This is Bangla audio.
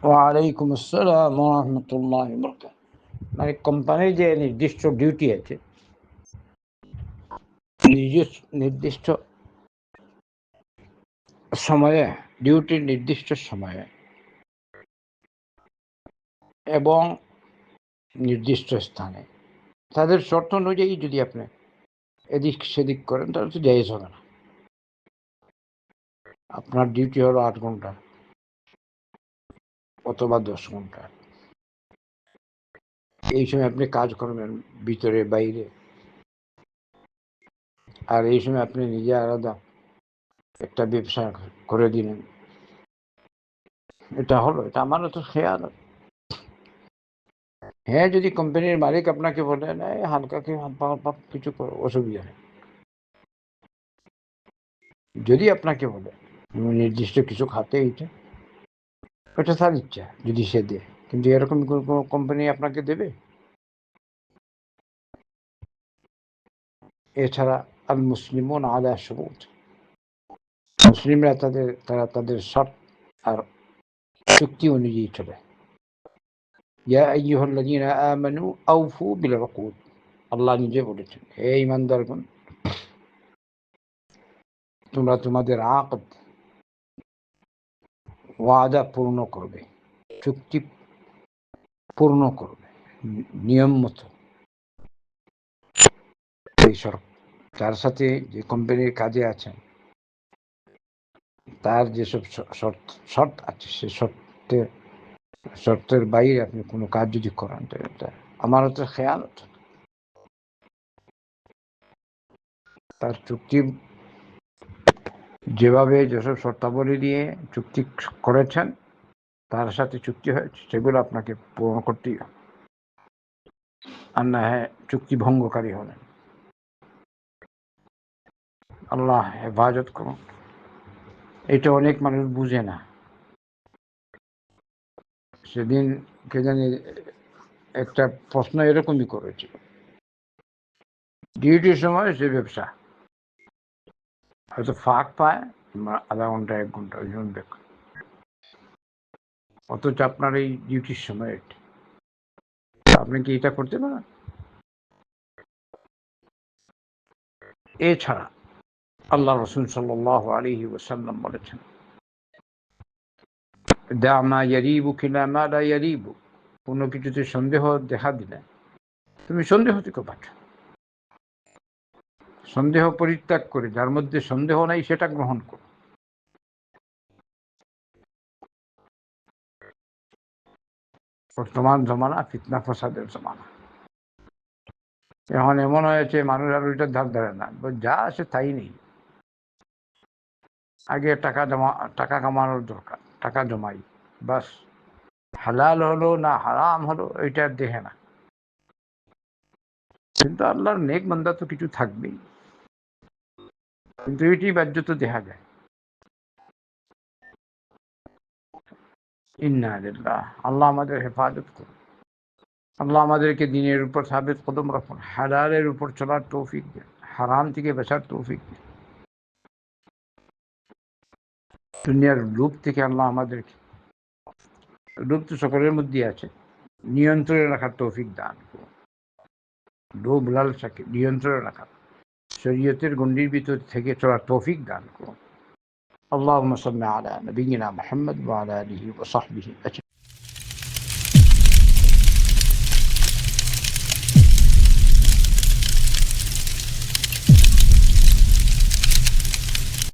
ওয়ালাইকুম আসসালাম ওয়া রাহমাতুল্লাহি ওয়া বারাকাতুহু। মানে কোম্পানির যে নির্দিষ্ট ডিউটি আছে, নির্দিষ্ট সময়ে, ডিউটির নির্দিষ্ট সময়ে এবং নির্দিষ্ট স্থানে তাদের শর্ত অনুযায়ী যদি আপনি এদিক সেদিক করেন তাহলে তো জায়েজ হবে না। আপনার ডিউটি হলো 8 ঘন্টা অথবা 10 ঘন্টা, এই সময় আপনি কাজ করবেন ভিতরে বাইরে, আর এই সময় আপনি নিজে আলাদা একটা ব্যবসা করে দিলেন, এটা আমারও তো খেয়াল। হ্যাঁ, যদি কোম্পানির মালিক আপনাকে বলে হালকা কিছু করো, অসুবিধা নেই। যদি আপনাকে বলে নির্দিষ্ট কিছু খাতে এইটা, ওটা তার ইচ্ছা, যদি সে দেয়। কিন্তু এরকম কোনো কোম্পানি আপনাকে দেবে? এছাড়া আল মুসলিমুন আলা শুরুত, মুসলিমরা তাদের শর্ত আর চুক্তি অনুযায়ী চলে। ইয়া আইয়ুহাল্লাযীনা আমানু আওফু বিল উকুদ, আল্লাহ নিজে বলেছেন, হে ঈমানদারগণ, তোমরা তোমাদের আকদ, ওয়াদা পূর্ণ করবে, চুক্তি পূর্ণ করবে নিয়ম মতো। এই যার সাথে যে কোম্পানির কাজে আছেন তার যেসব শর্ত আছে, সে শর্তের বাইরে আপনি কোনো কাজ যদি করেন, এটা আমারও তো খেয়াল। তার চুক্তি যেভাবে যেসব শর্তাবলী দিয়ে চুক্তি করেছেন, তার সাথে চুক্তি হয়েছে, সেগুলো আপনাকে পূরণ করতেই হবে। আর না হ্যাঁ, চুক্তি ভঙ্গকারী হলেন। আল্লাহ হেফাজত করুন। এটা অনেক মানুষ বুঝে না। সেদিন কে জানি একটা প্রশ্ন এরকমই করেছিল, ডিউটির সময় সে ব্যবসা হয়তো ফাঁক পায়, আধা ঘন্টা 1 ঘন্টা ওই জন্য বেকার, অথচ আপনার এই ডিউটির সময় আপনি কি এটা করতে পারেন? এছাড়া আল্লাহ রাসূল সাল্লাল্লাহু আলাইহি ওয়াসাল্লাম বলেছেন, দা মা ইয়ারিবুকা ইলা মা লা ইয়ারিবুক, কোনো কিছুতে সন্দেহ দেখা দিলে তুমি সন্দেহ থেকে বাঁচো। সন্দেহ পরিত্যাগ করে যার মধ্যে সন্দেহ নাই সেটা গ্রহণ করো। বর্তমান জমানা ফিতনা ফসাদের জমানা। এখন এমন হয়েছে মানুষ আর ওইটার ধার ধারে না, যা আসে তাই নেই। আগে টাকা কামানোর দরকার, টাকা জমাই, বাস হালাল হলো না হারাম হলো এটা দেখে না। কিন্তু আল্লাহর নেক বান্দা তো কিছু থাকবেই, কিন্তু এটি বাহ্যত দেখা যায়। ইন্না লিল্লাহ, আল্লাহ আমাদের হেফাজত করুন। আল্লাহ আমাদেরকে দিনের উপর সাবিত কদম রাখুন, হালালের উপর চলার তৌফিক দেন, হারাম থেকে বাঁচার তৌফিক দেন। দুনিয়ার লোভ থেকে আল্লাহ আমাদেরকে, লোভ তো সকলের মধ্যে আছে, নিয়ন্ত্রণে রাখার তৌফিক দান করুন। লোভ লালসাকে নিয়ন্ত্রণে রাখার, শরীয়তের গণ্ডির ভিতর থেকে চলার তৌফিক দান করুন। اللهم صل على نبينا محمد وعلى آله وصحبه أجمعين।